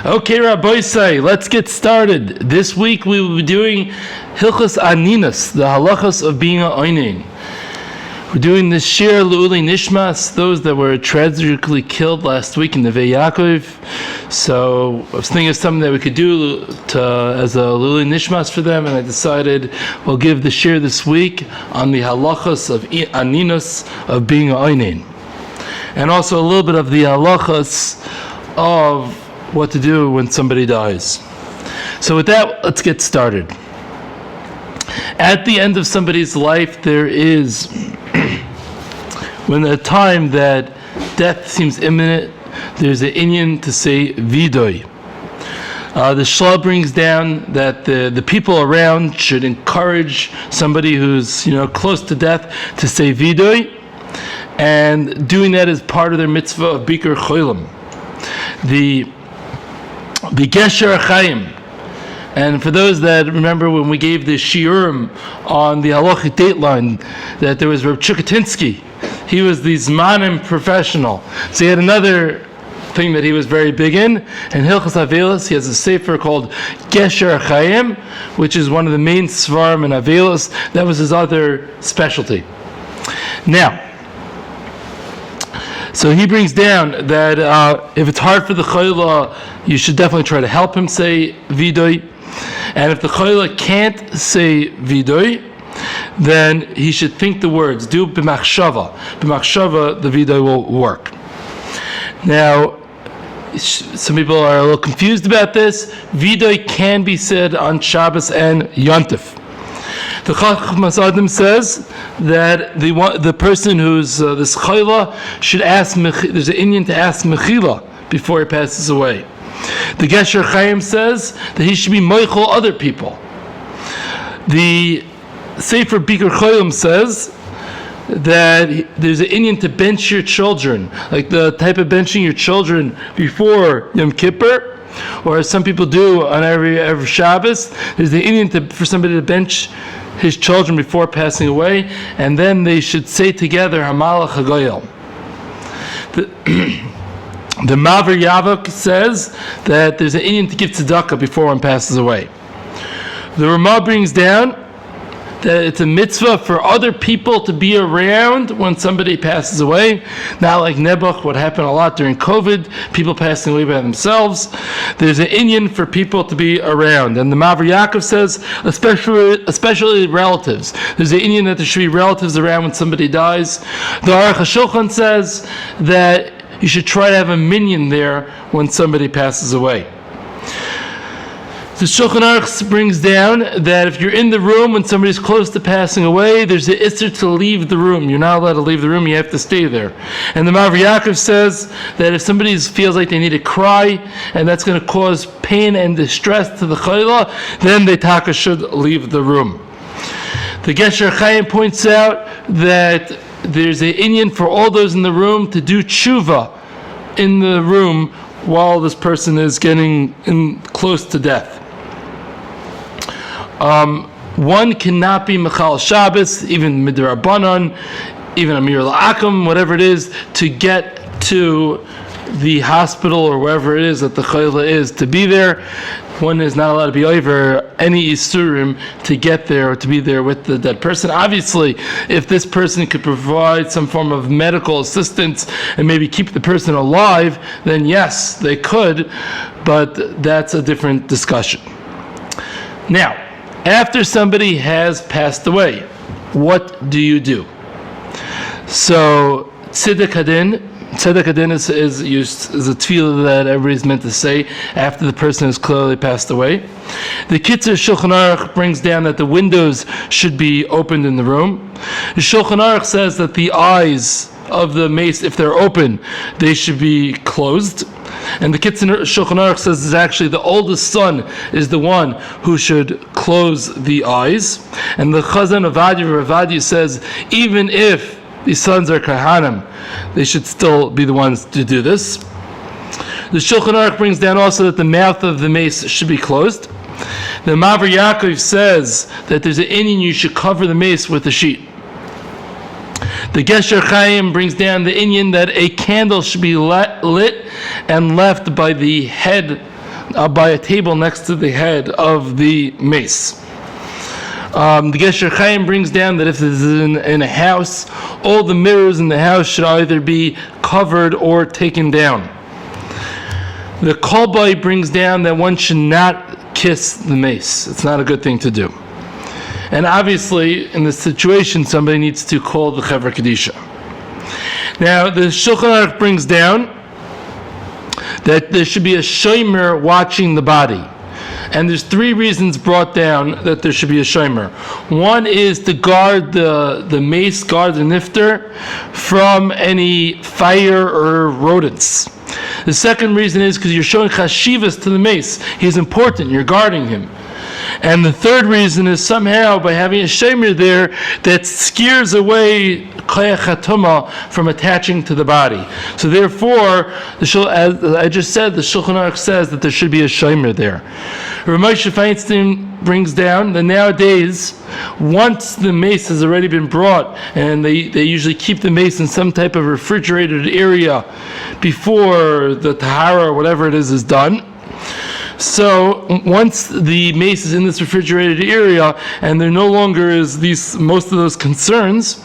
Okay, Rabbi Say, let's get started. This week we will be doing Halachos Aninas, the Halachos of being an Onein. We're doing this Shiur Le'uli Nishmas, those that were tragically killed last week in the Neve Yaakov. So I was thinking of something that we could do as a Le'uli Nishmas for them, and I decided we'll give the Shiur this week on the Halachos of Aninas, of being an Onein. And also a little bit of the Halachos of what to do when somebody dies. So with that, let's get started. At the end of somebody's life, there is, when the time that death seems imminent, there's an inyan to say vidoi. The Shla brings down that the people around should encourage somebody who's close to death to say vidoi, and doing that is part of their mitzvah of Bikur Cholim. The Gesher Chaim. And for those that remember when we gave the Shiurim on the halachic dateline, that there was Reb Chukatinsky. He was the Zmanim professional. So he had another thing that he was very big in Hilchos Avelos. He has a sefer called Gesher Chaim, which is one of the main svarim in Avelos. That was his other specialty. Now, so he brings down that if it's hard for the chayla, you should definitely try to help him say vidoi. And if the chayla can't say vidoi, then he should think the words. Do b'machshava. B'machshava, the vidoi will work. Now, some people are a little confused about this. Vidoi can be said on Shabbos and Yontif. The Chachmas Adam says that the person who's this chayla should ask. There's an inyan to ask mechila before he passes away. The Gesher Chaim says that he should be moichel other people. The Sefer Bikur Cholim says that there's an inyan to bench your children, like the type of benching your children before Yom Kippur, or as some people do on every Shabbos. There's the inyan for somebody to bench his children before passing away, and then they should say together Hamalach HaGoyel. The Maver Yavok says that there's an inyan to give tzedakah before one passes away. The Ramah brings down that it's a mitzvah for other people to be around when somebody passes away. Not like Nebuch, what happened a lot during COVID, people passing away by themselves. There's an inyan for people to be around. And the Maver Yaakov says, especially relatives. There's an inyan that there should be relatives around when somebody dies. The Aruch HaShulchan says that you should try to have a minyan there when somebody passes away. The Shulchan Aruch brings down that if you're in the room when somebody's close to passing away, there's the issur to leave the room. You're not allowed to leave the room, you have to stay there. And the Maver Yaakov says that if somebody feels like they need to cry, and that's going to cause pain and distress to the chayla, then the taka should leave the room. The Gesher Chaim points out that there's an inyan for all those in the room to do tshuva in the room while this person is getting close to death. One cannot be Mechal Shabbos, even Midrabanan, even Amir La'akim, whatever it is, to get to the hospital or wherever it is that the chayla is, to be there. One is not allowed to be over any isurim to get there or to be there with the dead person. Obviously, if this person could provide some form of medical assistance and maybe keep the person alive, then yes, they could, but that's a different discussion. Now, after somebody has passed away, what do you do? So, Tzedek Hadin is used as a tefillah that everybody's meant to say after the person has clearly passed away. The Kitzur Shulchan Aruch brings down that the windows should be opened in the room. The Shulchan Aruch says that the eyes of the mace, if they're open, they should be closed. And the Kitzur Shulchan Aruch says is actually the oldest son is the one who should close the eyes. And the Chazan Avadia says even if the sons are kahanim, they should still be the ones to do this. The Shulchan Aruch brings down also that the mouth of the mace should be closed. The Maver Yaakov says that there's an inyan you should cover the mace with a sheet. The Gesher Chaim brings down the inyan that a candle should be lit and left by the head by a table next to the head of the mace. The Gesher Chaim brings down that if this is in a house, all the mirrors in the house should either be covered or taken down. The Kolbai brings down that one should not kiss the mace. It's not a good thing to do. And obviously, in this situation, somebody needs to call the Chevra Kedisha. Now, the Shulchan Aruch brings down that there should be a shomer watching the body. And there's three reasons brought down that there should be a shomer. One is to guard the mace, guard the nifter from any fire or rodents. The second reason is because you're showing chashivas to the mace. He's important, you're guarding him. And the third reason is somehow by having a shomer there that scares away koyach hatuma from attaching to the body. So therefore, as I just said, the Shulchan Aruch says that there should be a shomer there. Rav Moshe Feinstein brings down that nowadays, once the mace has already been brought, and they usually keep the mace in some type of refrigerated area before the tahara or whatever it is done. So once the mace is in this refrigerated area and there no longer is most of those concerns,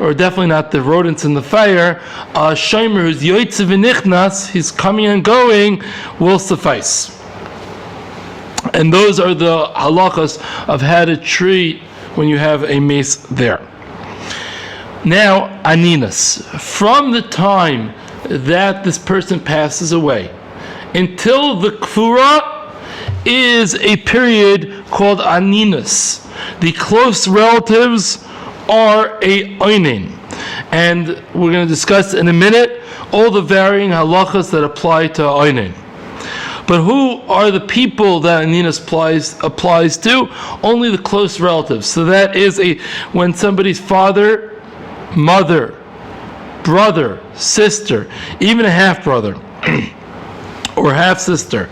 or definitely not the rodents in the fire, a shomer who's yoitze v'nichnas, he's coming and going, will suffice. And those are the halachas of how to treat when you have a mace there. Now, aninas. From the time that this person passes away until the kfura is a period called aninas. The close relatives are a onein. And we're going to discuss in a minute all the varying halachas that apply to onein. But who are the people that aninas applies to? Only the close relatives. So that is when somebody's father, mother, brother, sister, even a half-brother, or half-sister,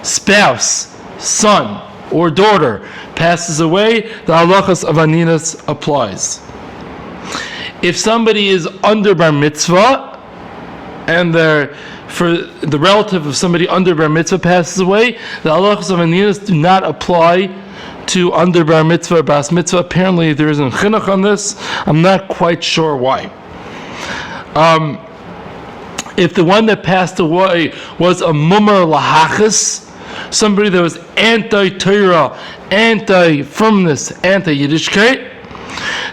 spouse, son, or daughter passes away, the halachas of aninas applies. If somebody is under bar mitzvah, and for the relative of somebody under bar mitzvah passes away, the halachas of aninas do not apply to under bar mitzvah or bas mitzvah. Apparently there isn't chinuch on this. I'm not quite sure why. If the one that passed away was a mumar lahachas, somebody that was anti-Torah, anti-firmness, anti-Yiddishkeit,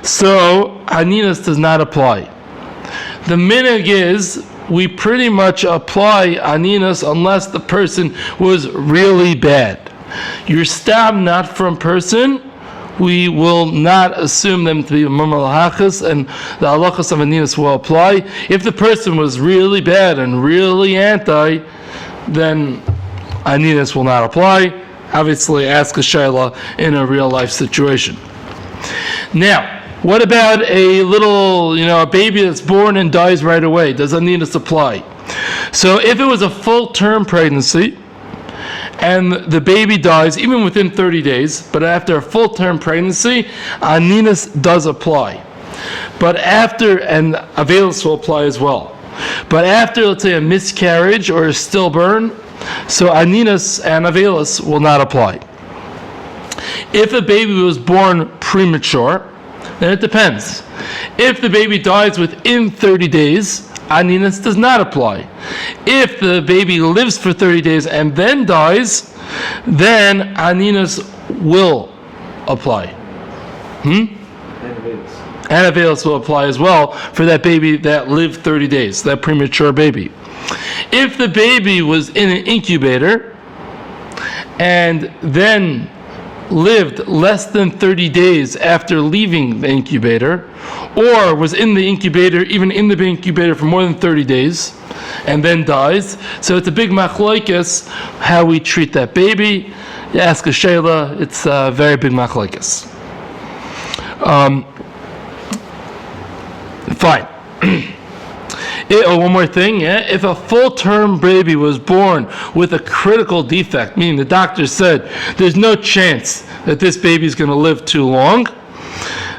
so aninas does not apply. The minhag is we pretty much apply aninas unless the person was really bad. Your stam not from person, we will not assume them to be mumar lahachas, and the halachas of aninas will apply. If the person was really bad and really anti, then aninas will not apply. Obviously, ask a shayla in a real life situation. Now, what about a little, a baby that's born and dies right away? Does aninas apply? So if it was a full-term pregnancy, and the baby dies even within 30 days, but after a full-term pregnancy, aninas does apply. But after, and avelis will apply as well. But after, let's say, a miscarriage or a stillborn, so aninas and avelis will not apply. If a baby was born premature, then it depends. If the baby dies within 30 days, aninas does not apply. If the baby lives for 30 days and then dies, then aninas will apply. And avelis will apply as well for that baby that lived 30 days, that premature baby. If the baby was in an incubator and then lived less than 30 days after leaving the incubator, or was in the incubator, even in the incubator for more than 30 days, and then dies, so it's a big machlokes how we treat that baby. You ask a shayla, it's a very big machlokes. Fine. One more thing, if a full-term baby was born with a critical defect, meaning the doctor said there's no chance that this baby is going to live too long,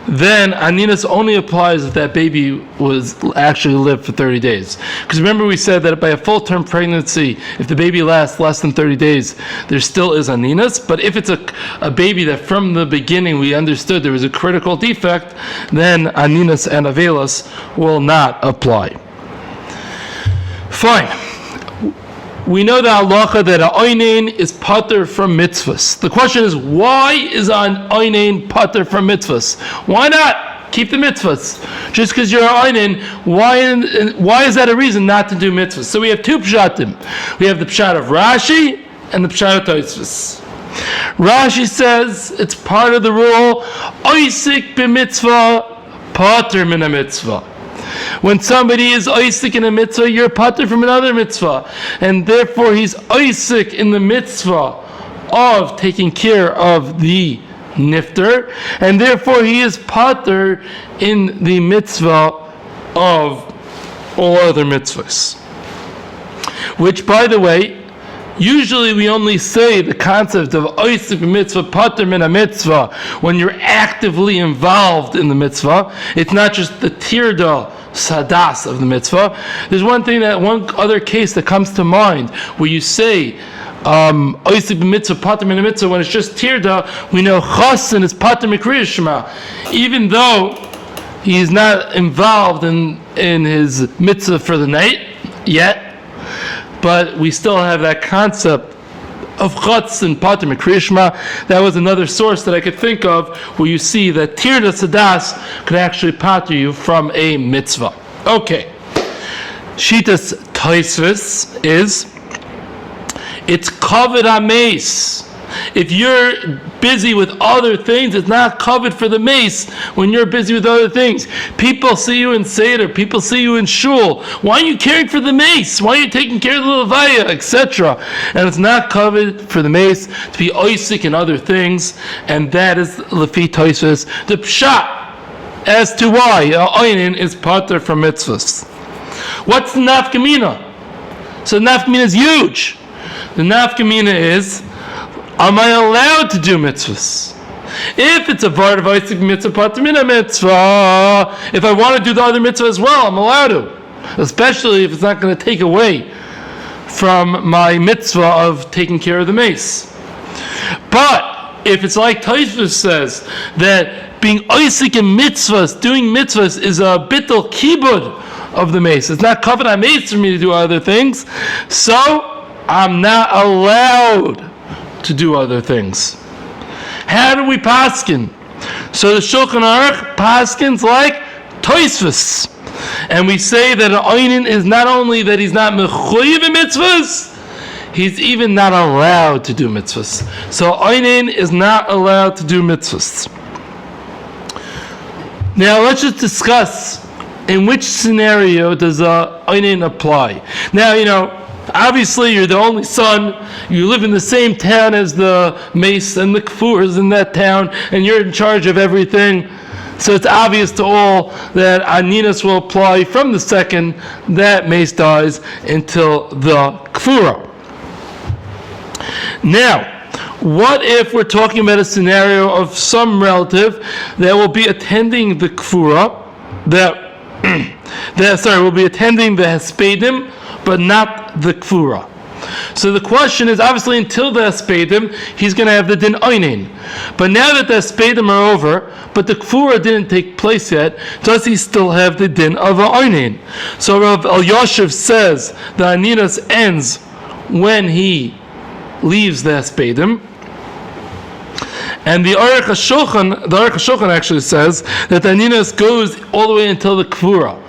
then Aninas only applies if that baby was actually lived for 30 days. Because remember we said that by a full-term pregnancy, if the baby lasts less than 30 days, there still is Aninas. But if it's a baby that from the beginning we understood there was a critical defect, then Aninas and Avelos will not apply. Fine. We know the halacha that an onein is pater from mitzvahs. The question is, why is an onein pater from mitzvahs? Why not keep the mitzvahs? Just because you're an onein, why is that a reason not to do mitzvahs? So we have two pshatim. We have the pshat of Rashi and the pshat of Tosfos. Rashi says it's part of the rule, oisik b'mitzvah, pater min a mitzvah. When somebody is oisik in a mitzvah, you're pater from another mitzvah. And therefore he's oisik in the mitzvah of taking care of the nifter. And therefore he is pater in the mitzvah of all other mitzvahs. Which, by the way, usually we only say the concept of oisik mitzvah, pater min a mitzvah, when you're actively involved in the mitzvah. It's not just the tirda sadas of the mitzvah. There's one other case that comes to mind where you say oisik mitzvah, pater min a mitzvah, when it's just tirda. We know chasen is pater mikriya shema, even though he is not involved in his mitzvah for the night yet. But we still have that concept of chutz and pater mikriya shema. That was another source that I could think of where you see that tirda sadas could actually pater you from a mitzvah. Okay. Shitas Tosfos is, it's kavod hameis. If you're busy with other things, it's not covered for the mace when you're busy with other things. People see you in Seder, people see you in Shul. Why aren't you caring for the mace? Why are you taking care of the levaya, etc.? And it's not covered for the mace to be oisik and other things, and that is Lefi Tosfos, the pshat as to why onein is pater from mitzvahs. What's the nafkamina? So the nafkamina is huge. The nafkamina is, am I allowed to do mitzvahs? If it's a vart of oisik mitzvah, pater min a mitzvah, if I want to do the other mitzvah as well, I'm allowed to. Especially if it's not going to take away from my mitzvah of taking care of the mace. But if it's like Tosfos says, that being oisik in mitzvahs, doing mitzvahs, is a bittul kibud of the mace. It's not kavod hameis for me to do other things, so I'm not allowed to do other things. How do we paskin? So the Shulchan Aruch paskins like Tosfos, and we say that an onein is not only that he's not mechuyev in mitzvahs, he's even not allowed to do mitzvahs. So onein is not allowed to do mitzvahs. Now let's just discuss in which scenario does onein apply. Now, obviously, you're the only son. You live in the same town as the mace and the kfuras in that town, and you're in charge of everything. So it's obvious to all that aninas will apply from the second that mace dies until the kfura. What if we're talking about a scenario of some relative that will be attending the kfura, will be attending the hespedim, but not the kfura. So the question is, obviously, until the hespedim, he's going to have the din onein. But now that the hespedim are over, but the kfura didn't take place yet, does he still have the din of a onein? So Rav Elyashiv says the aninas ends when he leaves the hespedim. And the Aruch HaShulchan actually says that the aninas goes all the way until the kfura.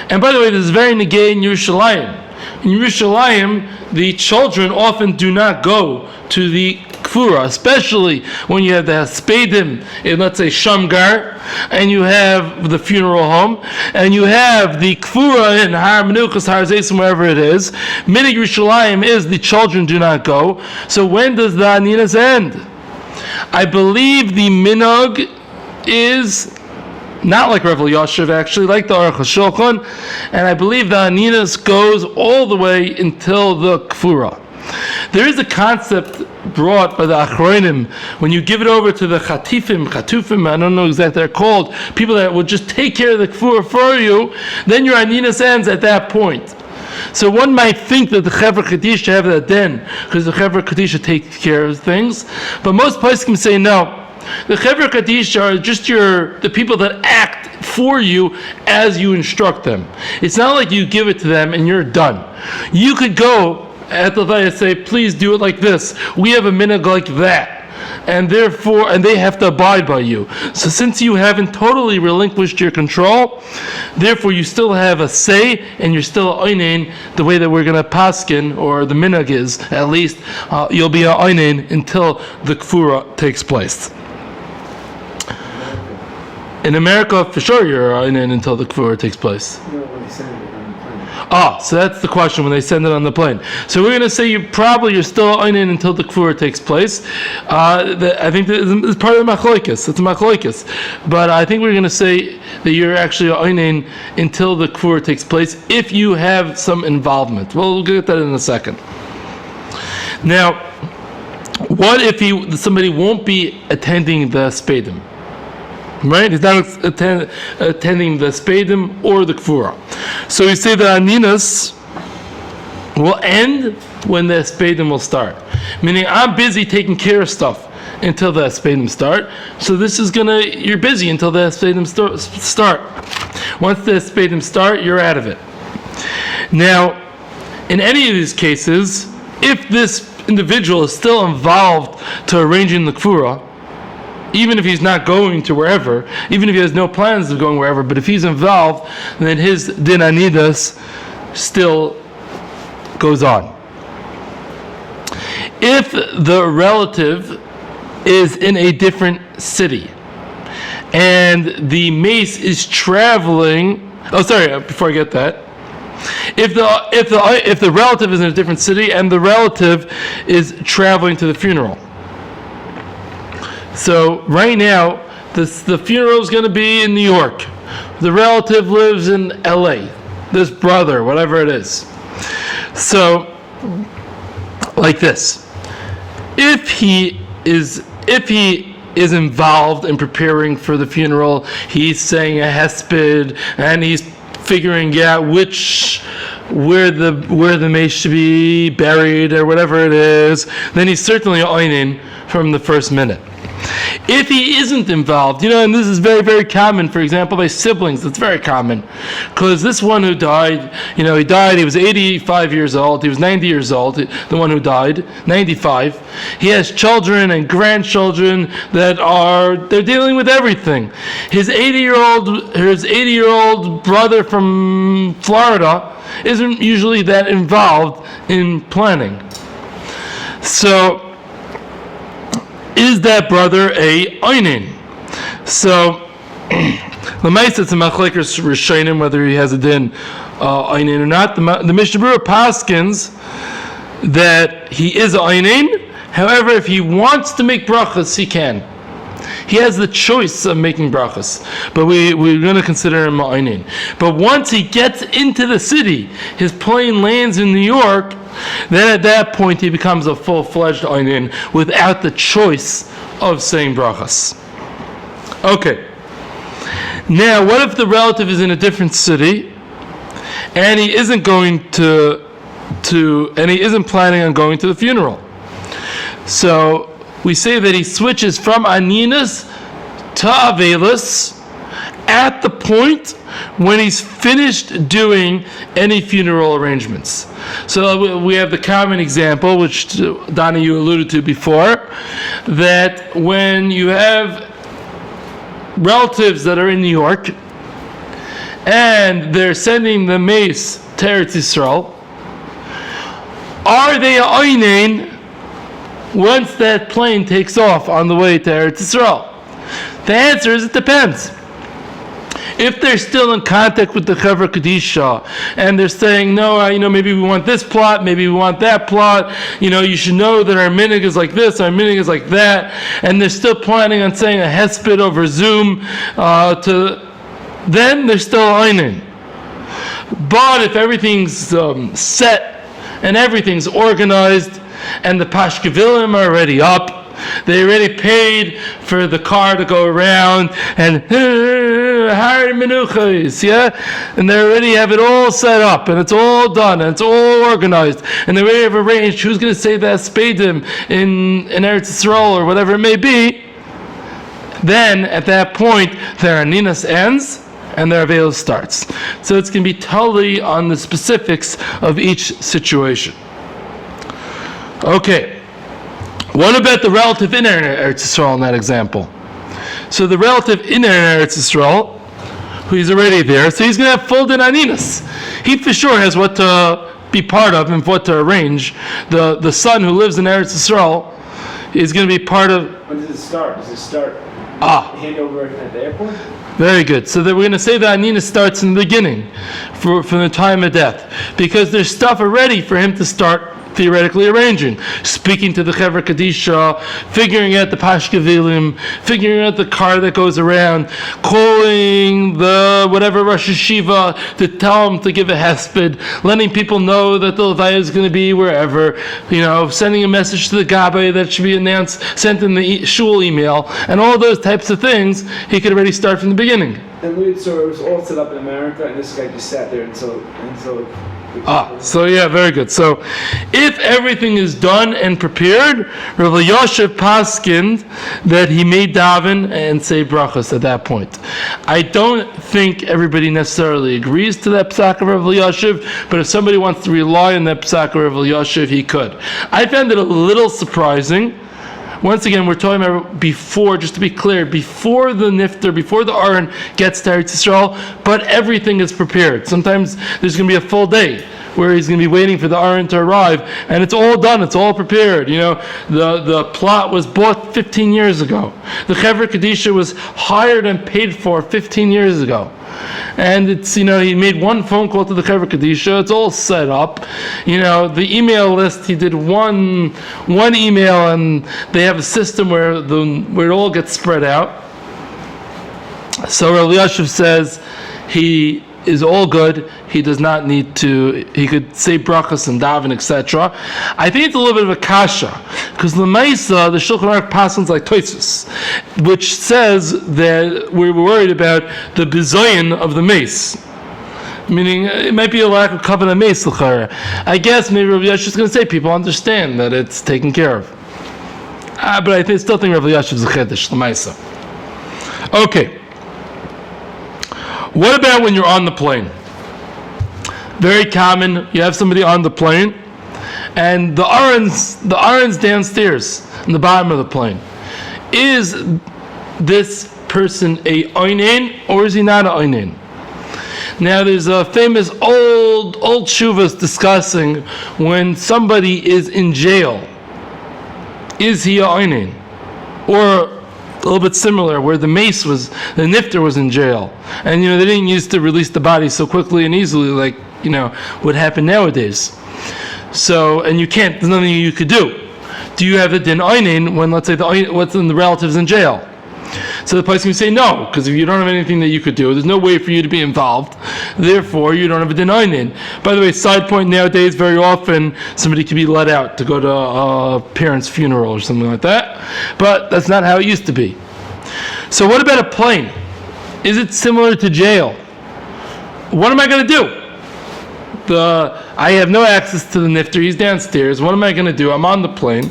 And by the way, this is very negay in Yerushalayim. In Yerushalayim, the children often do not go to the kfura, especially when you have the hespedim in, let's say, Shamgar, and you have the funeral home, and you have the kfura in Har Menuchas, Har Zeisim, wherever it is. Minig Yerushalayim is the children do not go. So when does the aninas end? I believe the minog is not like Rav Elyashiv, actually, like the Aruch HaShulchan, and I believe the aninas goes all the way until the kfura. There is a concept brought by the Achronim when you give it over to the Chatufim, I don't know exactly what they're called, people that will just take care of the kfur for you, then your Aninas ends at that point. So one might think that the Chevra Kadisha have that then, because the Chevra Kadisha takes care of things, but most poskim say no. The Chevra Kadisha are just the people that act for you as you instruct them. It's not like you give it to them and you're done. You could go at the Levaya and say, please do it like this. We have a minhag like that. And therefore, and they have to abide by you. So since you haven't totally relinquished your control, therefore you still have a say, and you're still onein the way that we're going to paskin, or the minhag is, at least, you'll be onein until the kfura takes place. In America, for sure, you're onein until the kfura takes place. So that's the question when they send it on the plane. So we're going to say you're still onein until the kfura takes place. I think that is part of the machlokes. It's a machlokes. But I think we're going to say that you're actually onein until the kfura takes place if you have some involvement. Well, we'll get that in a second. Now, what if somebody won't be attending the spedim? Right? He's not attending the spedim or the kfura. So we say that Aninas will end when the spedim will start. Meaning, I'm busy taking care of stuff until the spedim start. So you're busy until the spedim start. Once the spedim start, you're out of it. Now, in any of these cases, if this individual is still involved to arranging the kfura, even if he's not going to wherever, even if he has no plans of going wherever, but if he's involved, then his din anidas still goes on. If the relative is in a different city and the mace is traveling, before I get that, if the relative is in a different city and the relative is traveling to the funeral. So right now, the funeral is going to be in New York. The relative lives in LA. This brother, whatever it is. So, like this. If he is involved in preparing for the funeral, he's saying a hesped, and he's figuring out where the mace should be buried or whatever it is, then he's certainly onein from the first minute. If he isn't involved, and this is very, very common, for example, by siblings, it's very common. Because this one who died, he was 85 years old, he was 90 years old, the one who died, 95. He has children and grandchildren they're dealing with everything. His 80-year-old brother from Florida isn't usually that involved in planning. So, is that brother a onein? So, l'maisa it's a machlekes rishonim whether he has a din onein or not. The Mishnah Berurah paskins that he is onein. However, if he wants to make brachas, he can. He has the choice of making brachas, but we're going to consider him onein. But once he gets into the city, his plane lands in New York, then at that point he becomes a full-fledged onein without the choice of saying brachas. Okay. Now, what if the relative is in a different city and he isn't going and he isn't planning on going to the funeral? So we say that he switches from aninas to avelis at the point when he's finished doing any funeral arrangements. So we have the common example, which Donnie, you alluded to before, that when you have relatives that are in New York and they're sending the mace to Eretz Yisrael, are they onein once that plane takes off on the way to Eretz Yisrael? The answer is it depends. If they're still in contact with the Chevra Kadisha and they're saying, no, maybe we want this plot, maybe we want that plot, you should know that our minhag is like this, our minhag is like that, and they're still planning on saying a hesped over Zoom, then they're still onein. But if everything's set and everything's organized, and the pashkevilim are already up. They already paid for the car to go around and Hari Menuchos, and they already have it all set up and it's all done and it's all organized and they already have arranged who's going to say that spadim in Eretz Yisrael or whatever it may be. Then at that point their aninas ends and their avail starts. So it's going to be totally on the specifics of each situation. Okay. What about the relative in Eretz Yisrael in that example? So the relative in Eretz Yisrael, who is already there, so he's going to have full din aninas. He for sure has what to be part of and what to arrange. The son who lives in Eretz Yisrael is going to be part of. When does it start? Does it start handover at the airport? Very good. So that we're going to say that aninas starts in the beginning, from the time of death, because there's stuff already for him to start theoretically arranging, speaking to the Chevra Kadisha, figuring out the Pashkevilim, figuring out the car that goes around, calling the whatever Rosh Hashiva to tell him to give a hesped, letting people know that the Levaya is going to be wherever, sending a message to the Gabbai that should be announced, sent in the shul email, and all those types of things he could already start from the beginning. And so it was all set up in America, and this guy just sat there until very good. So, if everything is done and prepared, Rav Elyashiv paskined that he may daven and say brachos at that point. I don't think everybody necessarily agrees to that psak of Rav Elyashiv, but if somebody wants to rely on that psak of Rav Elyashiv, he could. I found it a little surprising. Once again, we're talking about before, just to be clear, before the nifter, before the aron gets to Eretz Yisrael, but everything is prepared. Sometimes there's going to be a full day where he's going to be waiting for the aron to arrive, and it's all done, it's all prepared. The plot was bought 15 years ago. The Chevra Kadisha was hired and paid for 15 years ago. And it's, he made one phone call to the Chevra Kadisha, it's all set up. The email list, he did one email, and they have a system where it all gets spread out. So Rav Elyashiv says he is all good. He does not need to. He could say brachos and daven, etc. I think it's a little bit of a kasha because l'maisa the Shulchan Aruch passes like Tosfos, which says that we're worried about the bizayin of the mace. Meaning, it might be a lack of kavanah mace l'chara. I guess maybe Rav Elyashiv is going to say people understand that it's taken care of. But I still think Rav Elyashiv is a chedesh l'maisa. Okay. What about when you're on the plane? Very common. You have somebody on the plane, and the aron's downstairs in the bottom of the plane. Is this person a onein or is he not a onein? Now, there's a famous old shuvas discussing when somebody is in jail. Is he a onein? Or a little bit similar, where the nifter was in jail, and they didn't used to release the body so quickly and easily, like would happen nowadays. So, and there's nothing you could do. Do you have a din onein when, let's say, what's in the relatives in jail? So the place can say no, because if you don't have anything that you could do, there's no way for you to be involved. Therefore, you don't have a din onein. By the way, side point, nowadays, very often somebody can be let out to go to a parent's funeral or something like that. But that's not how it used to be. So what about a plane? Is it similar to jail? What am I going to do? I have no access to the nifter. He's downstairs. What am I going to do? I'm on the plane.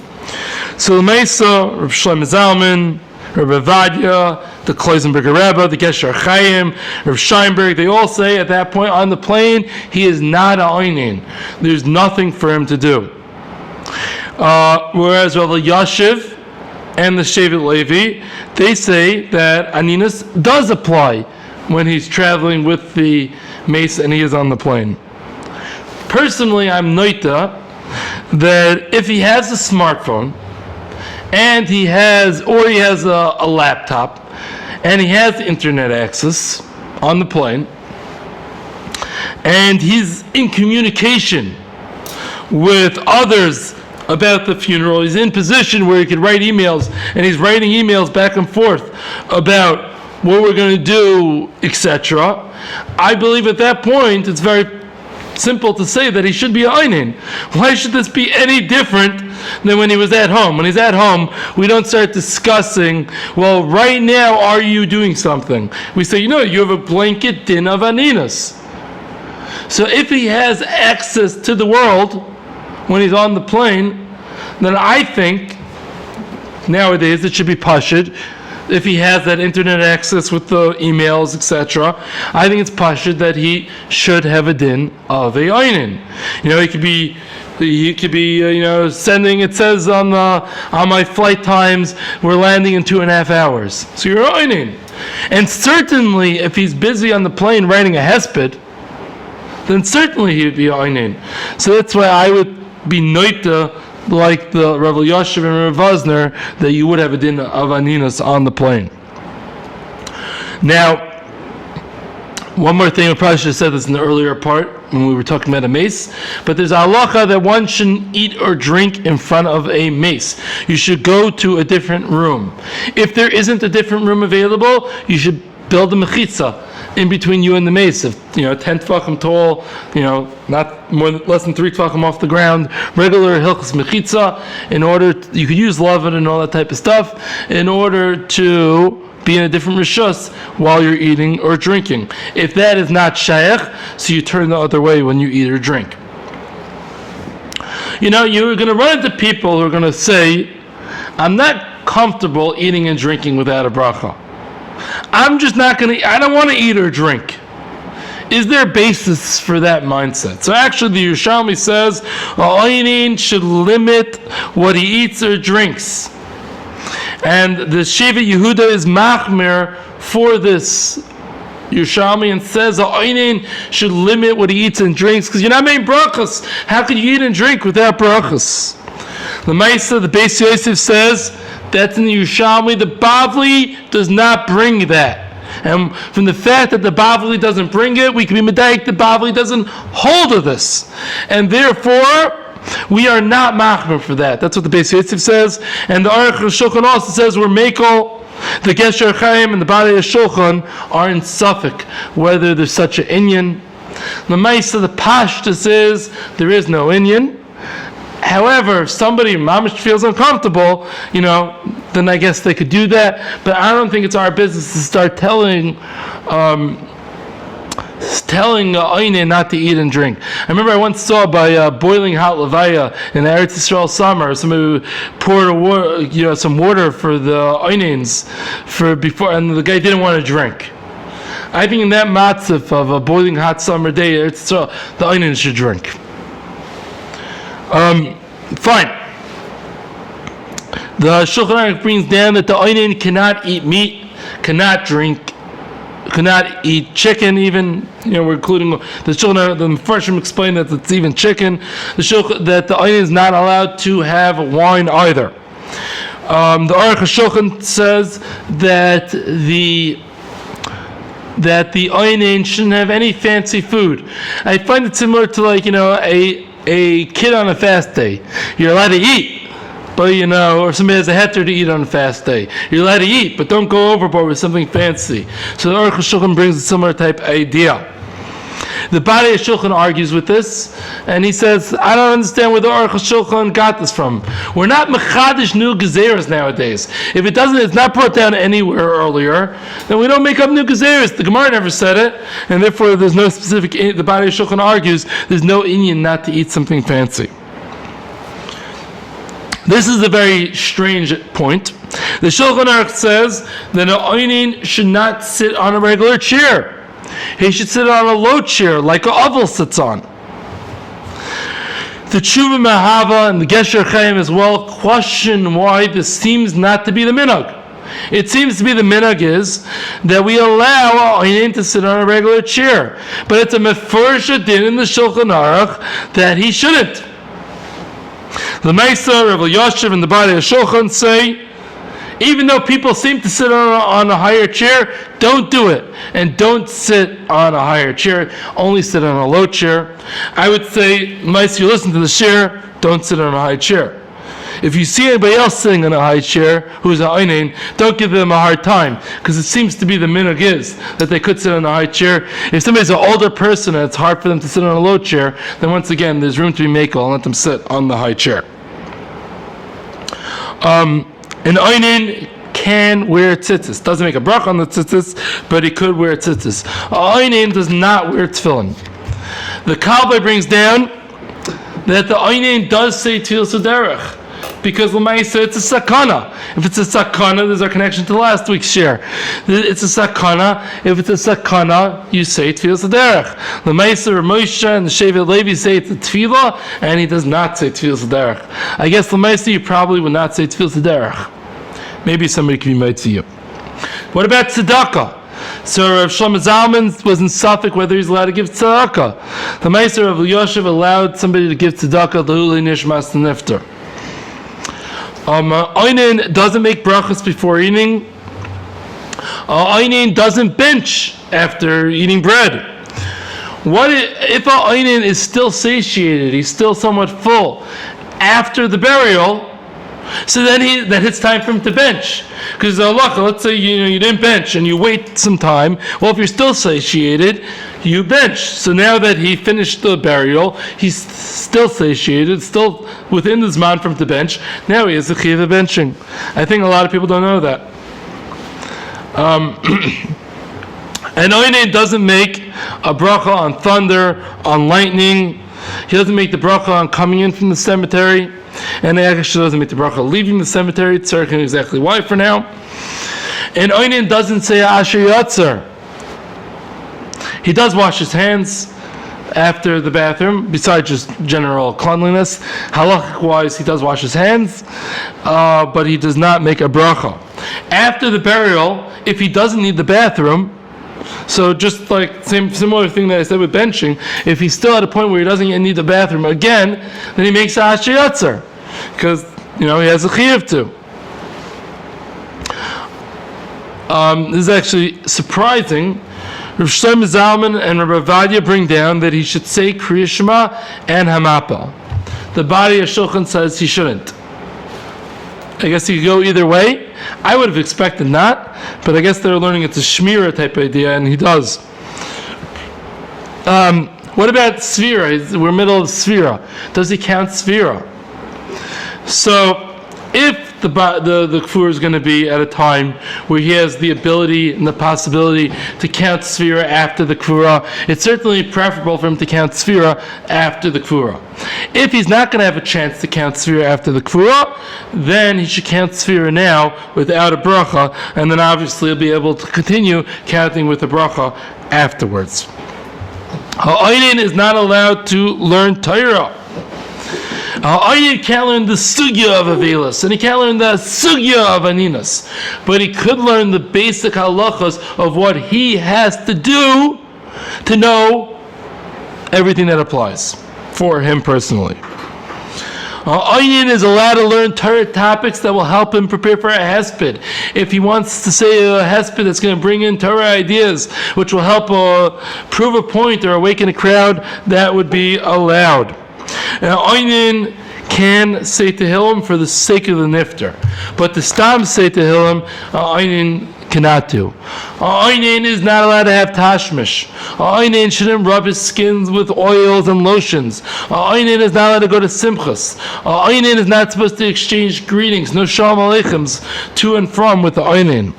So the Mesa, Rav Shlomo Zalman, Rav Avadia, the Kloisenberger Rebbe, the Gesher Chaim, Rav Scheinberg, they all say at that point on the plane, he is not a onein. There's nothing for him to do. Whereas Rav Elyashiv and the Shevet Levi, they say that aninas does apply when he's traveling with the mace and he is on the plane. Personally, I'm noita that if he has a smartphone and he has a laptop and he has internet access on the plane and he's in communication with others about the funeral, he's in position where he can write emails, and he's writing emails back and forth about what we're going to do, etc. I believe at that point it's very simple to say that he should be a onein. Why should this be any different than when he was at home. When he's at home, we don't start discussing, well, right now, are you doing something? We say, you have a blanket din of aninas. So if he has access to the world when he's on the plane, then I think nowadays it should be pashut. If he has that internet access with the emails, etc., I think it's pashut that he should have a din of a onein. He could be sending. It says on my flight times we're landing in 2.5 hours. So you're onein. And certainly, if he's busy on the plane writing a hesped, then certainly he would be onein. So that's why I would be noita, like the Rav Yashiv and Rav Vosner, that you would have a din of aninas on the plane. Now, one more thing, I probably should have said this in the earlier part when we were talking about a mace, but there's a halacha that one shouldn't eat or drink in front of a mace. You should go to a different room. If there isn't a different room available, you should build a mechitza in between you and the mace, 10 tefachim tall, not less than 3 tefachim off the ground, regular hilchos mechitza, you could use relavent and all that type of stuff, in order to be in a different rishus while you're eating or drinking. If that is not shaykh, so you turn the other way when you eat or drink. You're going to run into people who are going to say, I'm not comfortable eating and drinking without a bracha. I'm just not going to, I don't want to eat or drink. Is there a basis for that mindset? So actually the Yerushalmi says, Onein should limit what he eats or drinks. And the Sheva Yehuda is machmir for this Yerushalmi and says Onein should limit what he eats and drinks because you're not making brachas. How can you eat and drink without brachas? The Maisa, the Beis Yosef says, that's in the Yerushalmi. The Bavli does not bring that. And from the fact that the Bavli doesn't bring it, we can be medayik, the Bavli doesn't hold of this. And therefore, we are not machmer for that. That's what the Beis Yosef says. And the Aruch HaShulchan also says we're mekel. The Gesher Chaim and the Balei HaShulchan are in suffix whether there's such an inyan. The Maisa, the Pashtus is there is no inyan. However, if somebody mamish feels uncomfortable, then I guess they could do that. But I don't think it's our business to start telling Onein not to eat and drink. I remember I once saw by boiling hot levaya in the Eretz Yisrael summer, somebody poured some water for the Oneins before, and the guy didn't want to drink. I think in that matzif of a boiling hot summer day, Eretz Yisrael, the Onein should drink. Fine. The Shulchan Aruch brings down that the Onein cannot eat meat, cannot drink, cannot eat chicken even. We're including the Shulchan, the Mefarshim explain that it's even chicken. That the Onein is not allowed to have wine either. The Aruch HaShulchan says that the Onein shouldn't have any fancy food. I find it similar to a kid on a fast day. You're allowed to eat, but or somebody has a heter to eat on a fast day. You're allowed to eat, but don't go overboard with something fancy. So the Aruch HaShulchan brings a similar type idea. The Balei HaShulchan argues with this, and he says, I don't understand where the Aruch HaShulchan got this from. We're not mechadish new gezeres nowadays. If it's not brought down anywhere earlier, then we don't make up new gezeres. The Gemara never said it, and therefore there's no specific, the Balei HaShulchan argues, there's no inyan not to eat something fancy. This is a very strange point. The Shulchan Aruch says that an Onein should not sit on a regular chair. He should sit on a low chair like a oval sits on. The Tshuva Mahava and the Gesher Chaim as well question why this seems not to be the minhag. It seems to be the minhag is that we allow Onein to sit on a regular chair, but it's a mefursha din in the Shulchan Aruch that he shouldn't. The Meisa, Rav Yashiv, and the Balei HaShulchan say, even though people seem to sit on a higher chair, don't do it. And don't sit on a higher chair. Only sit on a low chair. I would say, Meisa, you listen to the shir, don't sit on a high chair. If you see anybody else sitting on a high chair who's an Onein, don't give them a hard time, because it seems to be the minhag is that they could sit on a high chair. If somebody's an older person and it's hard for them to sit on a low chair, then once again, there's room to be makel and let them sit on the high chair. An Onein can wear tzitzis. Doesn't make a bracha on the tzitzis, but he could wear tzitzis. Onein does not wear tefillin. The Kalbai brings down that the Onein does say Tfilas Derech, because L'maisa it's a sakana. If it's a sakana, there's our connection to last week's share. It's a sakana. If it's a sakana, you say Tfilas Derech. L'maisa, Moshe and the Shevet Levi say it's a tefillah, and he does not say Tfilas Derech. I guess L'maisa you probably would not say Tfilas Derech. Maybe somebody can be made to you. What about tzedakah? So Rav Shlomo Zalman was in Suffolk whether he's allowed to give tzedakah. The Meister of Yoshev allowed somebody to give tzedakah l'hulei nishmas nifter. Onein doesn't make brachas before eating. Onein doesn't bench after eating bread. What if a Onein is still satiated? He's still somewhat full after the burial. So then it's time for him to bench. Because let's say you didn't bench and you wait some time. Well, if you're still satiated, you bench. So now that he finished the burial, he's still satiated, still within the zman for him to bench. Now he has the chiyuv of benching. I think a lot of people don't know that. And Onein doesn't make a bracha on thunder, on lightning. He doesn't make the bracha on coming in from the cemetery. And he actually doesn't make the bracha leaving the cemetery. It's certain exactly why for now. And Onein doesn't say Asher Yatzar. He does wash his hands after the bathroom, besides just general cleanliness. Halachic-wise, he does wash his hands, but he does not make a bracha. After the burial, if he doesn't need the bathroom, so just like similar thing that I said with benching, if he's still at a point where he doesn't need the bathroom again, then he makes a Asher Yatzar, because he has a chiyuv to. This is actually surprising. Rav Shlomo Zalman and Rav Avadia bring down that he should say Kriya Shema and Hamapel. The body of Shulchan says he shouldn't. I guess he could go either way. I would have expected not, but I guess they're learning it's a Shmira type idea, and he does. What about Sfira? We're middle of Sfira. Does he count Sfira? So, if the kfur is going to be at a time where he has the ability and the possibility to count Sfira after the kfura, it's certainly preferable for him to count Sfira after the kfura. If he's not going to have a chance to count Sfira after the kfura, then he should count Sfira now without a bracha, and then obviously he'll be able to continue counting with a bracha afterwards. Onein is not allowed to learn Torah. Onein can't learn the sugya of Avelis, and he can't learn the sugya of Aninas, but he could learn the basic halachos of what he has to do to know everything that applies for him personally. Onein is allowed to learn Torah topics that will help him prepare for a hesped. If he wants to say a hesped that's going to bring in Torah ideas, which will help prove a point or awaken a crowd, that would be allowed. Now, Onein can say Tehillim for the sake of the nifter, but the stam say Tehillim, Onein cannot do. Onein is not allowed to have tashmish. Onein shouldn't rub his skins with oils and lotions. Onein is not allowed to go to simchas. Onein is not supposed to exchange greetings, no shalom aleichems, to and from with the Onein.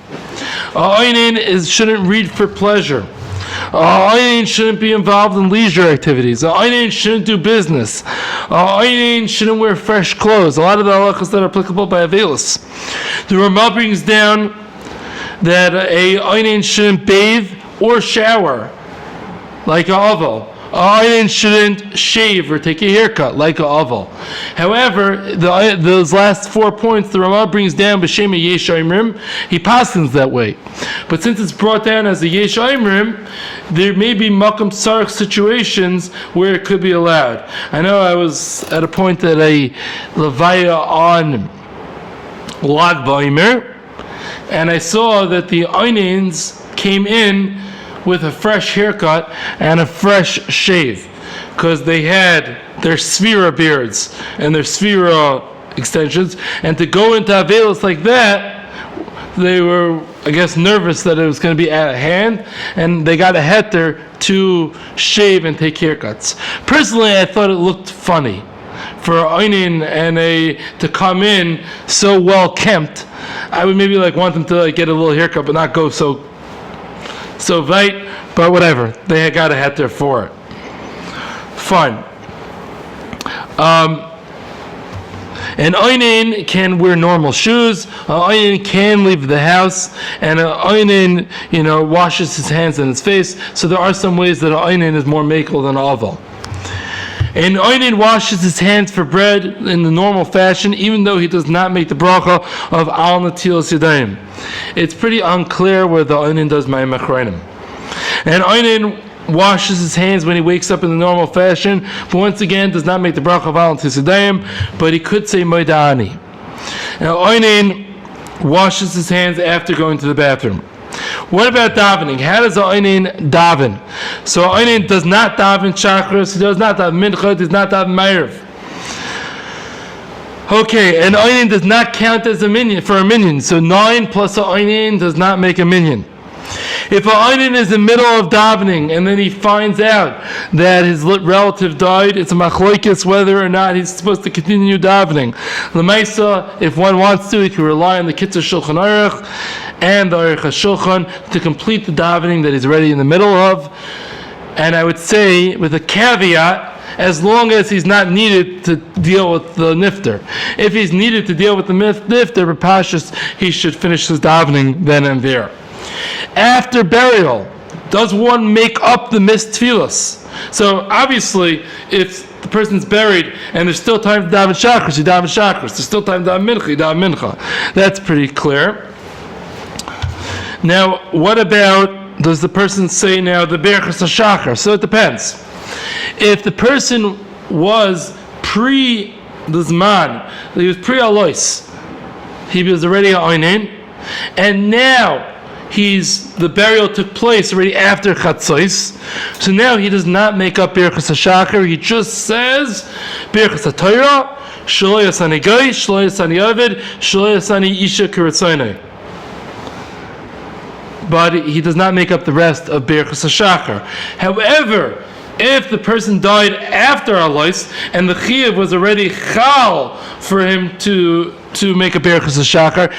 Onein shouldn't read for pleasure. Onein shouldn't be involved in leisure activities. Onein shouldn't do business. Onein shouldn't wear fresh clothes. A lot of the halachas that are applicable by Avelis. The Ramah brings down that a Onein shouldn't bathe or shower like a oval. Onein shouldn't shave or take a haircut like a oval. However, those last 4 points the Ramah brings down b'shem yesh omrim, he passes that way. But since it's brought down as a yesh omrim, there may be makom sarach situations where it could be allowed. I know I was at a point at a levaya on Lag B'Omer, and I saw that the Oneins came in with a fresh haircut and a fresh shave, because they had their Sfira beards and their Sfira extensions, and to go into Avelis like that, they were, I guess, nervous that it was going to be at hand, and they got a heter to shave and take haircuts. Personally, I thought it looked funny for Onein and to come in so well kempt. I would maybe want them to get a little haircut, but not go so white. But whatever, they got a heter for it. Fine. An Onein can wear normal shoes. An Onein can leave the house, and an Onein, washes his hands and his face. So there are some ways that an Onein is more makel than aval. An Onein washes his hands for bread in the normal fashion, even though he does not make the bracha of al natilas yadayim. It's pretty unclear where the Onein does ma'im achronim. An Onein washes his hands when he wakes up in the normal fashion, but once again does not make the bracha of al natilas yadayim, but he could say moida'ani. Now Onein washes his hands after going to the bathroom. What about davening? How does Onein daven? So Onein does not daven chakras, he does not daven mincha, he does not daven ma'ariv. Okay, and Onein does not count as a minyan for a minyan. So 9 plus a Onein does not make a minyan. If a Onein is in the middle of davening and then he finds out that his relative died, it's a machlokes whether or not he's supposed to continue davening. L'maisa, if one wants to, he can rely on the Kitzur Shulchan Aruch and the Aruch HaShulchan to complete the davening that he's already in the middle of. And I would say, with a caveat, as long as he's not needed to deal with the nifter. If he's needed to deal with the nifter, Pashas, he should finish his davening then and there. After burial, does one make up the missed tefillos? So obviously, if the person's buried and there's still time to daven shachris, you daven shachris. There's still time to daven mincha, you daven mincha. That's pretty clear. Now, what about, does the person say now the berachas hashachar? So it depends. If the person was pre the zman, he was pre alois, he was already a Onein, and now the burial took place already after Chatzos, so now he does not make up berachas hashachar. He just says berachas haTorah, shelo yasani goy, shelo yasani ovid, shelo yasani isha k'ratzonai. But he does not make up the rest of berachas hashachar. However, if the person died after Alois and the chiyuv was already chal for him to make a berachas hashachar,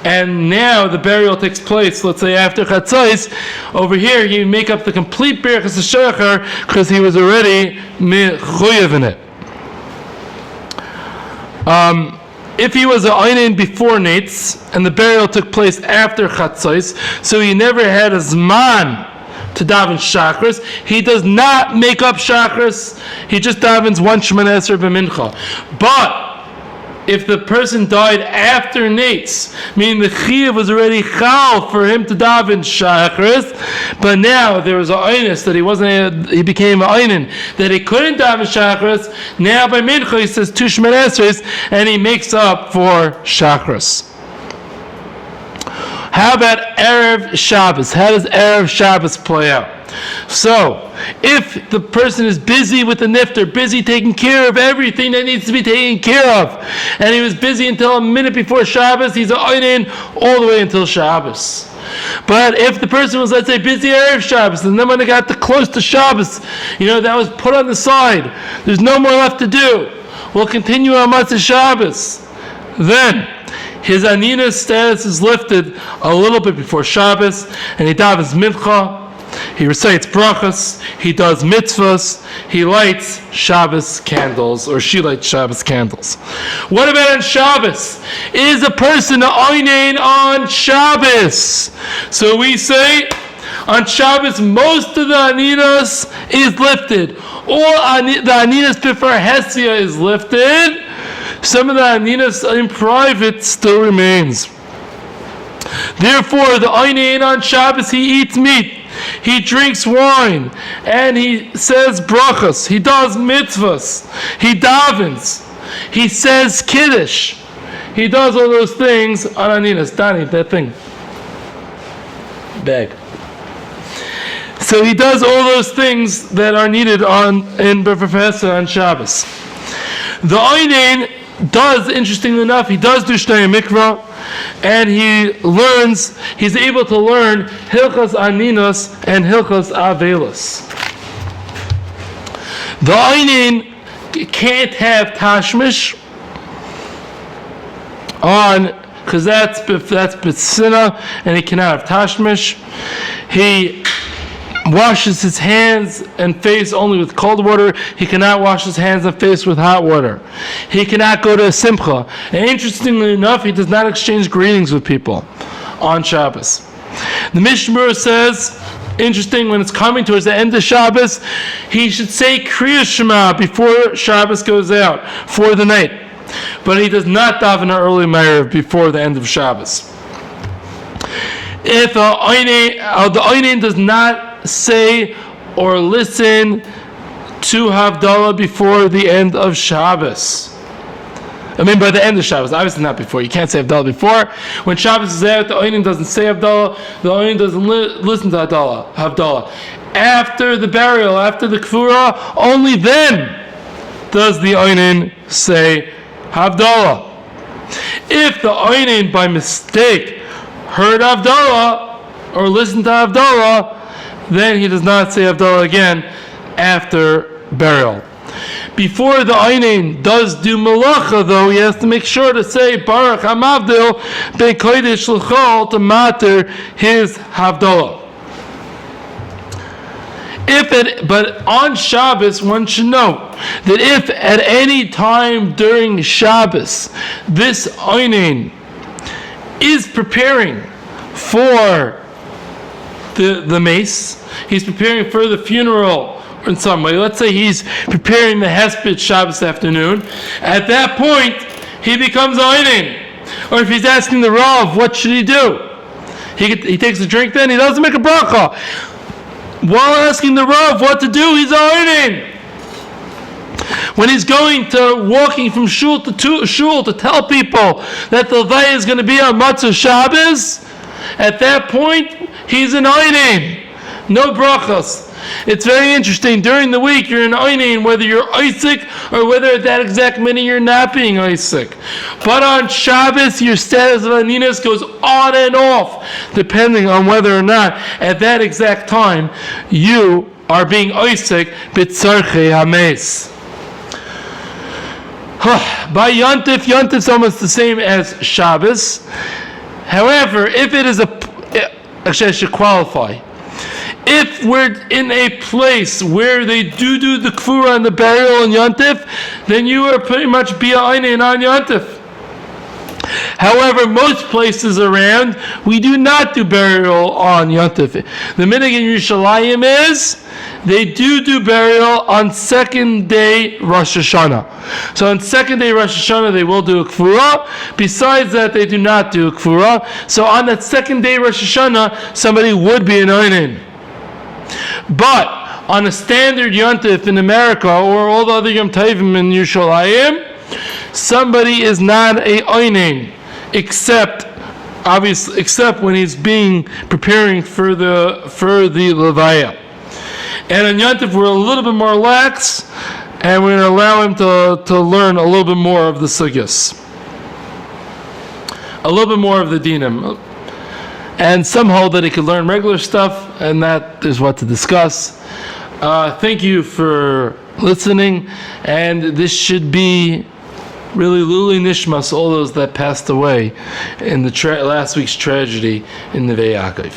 and now the burial takes place, let's say after Chatzos, over here you make up the complete berachas hashachar because he was already mechuyev in it. If he was an Onein before Nates and the burial took place after Chatzos, so he never had a zman to daven shachris, he does not make up shachris, he just davens one Shemoneh Esrei b'mincha. But if the person died after Nates, meaning the chiyuv was already chal for him to daven shachris, but now there was an oinus that he became an oinen that he couldn't daven shachris. Now by mincha he says 2 Shemoneh Esreis and he makes up for shachris. How about Erev Shabbos? How does Erev Shabbos play out? So, if the person is busy with the nifter, busy taking care of everything that needs to be taken care of, and he was busy until a minute before Shabbos, he's an Onein all the way until Shabbos. But if the person was, let's say, busy Erev Shabbos, and then when they got close to Shabbos, that was put on the side, there's no more left to do, we'll continue on Matzah Shabbos, then his Anina's status is lifted a little bit before Shabbos, and he davens mincha, he recites brachas, he does mitzvahs, he lights Shabbos candles, or she lights Shabbos candles. What about on Shabbos? Is a person an Onein on Shabbos? So we say, on Shabbos, most of the Aninas is lifted. All the Aninas before Hesia is lifted. Some of the Aninas in private still remains. Therefore, the Onein on Shabbos, he eats meat, he drinks wine, and he says brachas, he does mitzvahs, he davens, he says kiddush, he does all those things on Aninas. Donnie, that thing. Bag. So he does all those things that are needed in Professor on Shabbos. The Onein does, interestingly enough, he does do Shnei Mikra, and he's able to learn Hilchos Aninos and Hilchos Avelos. The Onein can't have tashmish on, because that's bitsina, and he cannot have tashmish. He washes his hands and face only with cold water. He cannot wash his hands and face with hot water. He cannot go to a simcha. And interestingly enough, he does not exchange greetings with people on Shabbos. The Mishnah says, interesting, when it's coming towards the end of Shabbos, he should say Kriya Shema before Shabbos goes out for the night. But he does not daven an early Ma'ariv before the end of Shabbos. If the Onein does not say or listen to Havdalah before the end of Shabbos. By the end of Shabbos, obviously not before. You can't say Havdalah before. When Shabbos is out, the Onein doesn't say Havdalah. The Onein doesn't listen to Havdalah. After the burial, after the Kfura, only then does the Onein say Havdalah. If the Onein by mistake heard Havdalah or listened to Havdalah, then he does not say Havdalah again after burial. Before the Onein does do malacha, though, he has to make sure to say Baruch HaMavdil Be'kodesh L'chol to matter his Havdalah. But on Shabbos, one should know that if at any time during Shabbos this Onein is preparing for the mace, he's preparing for the funeral in some way. Let's say he's preparing the hesped Shabbos afternoon. At that point, he becomes Onein. Or if he's asking the Rav, what should he do? He takes a drink then, he doesn't make a bracha. While asking the Rav what to do, he's Onein. When he's walking from shul to tell people that the Levaya is going to be on Matzah Shabbos, at that point, he's an Onein. No brachas. It's very interesting. During the week, you're an Onein, whether you're Isaac or whether at that exact minute you're not being Isaac. But on Shabbos, your status of Aninas goes on and off, depending on whether or not at that exact time you are being Isaac b'tzarchei hames. By Yontif is almost the same as Shabbos. However, if it is actually I should qualify. If we're in a place where they do the kfura and the burial on Yontif, then you are pretty much be Onein on Yontif. However, most places around, we do not do burial on Yontif. The minhag in Yerushalayim is they do burial on second day Rosh Hashanah. So on second day Rosh Hashanah they will do a kfura. Besides that, they do not do a kfura. So on that second day Rosh Hashanah, somebody would be an Onein. But on a standard Yontif in America or all the other Yom Tovim in Yerushalayim, somebody is not a Onein, except when he's preparing for the Levaya. And on Yontif, we're a little bit more lax, and we're going to allow him to learn a little bit more of the sugyas, a little bit more of the dinim. And some hold that he could learn regular stuff, and that is what to discuss. Thank you for listening, and this should be really Luli Nishmas, all those that passed away in the last week's tragedy in Neve Yaakov.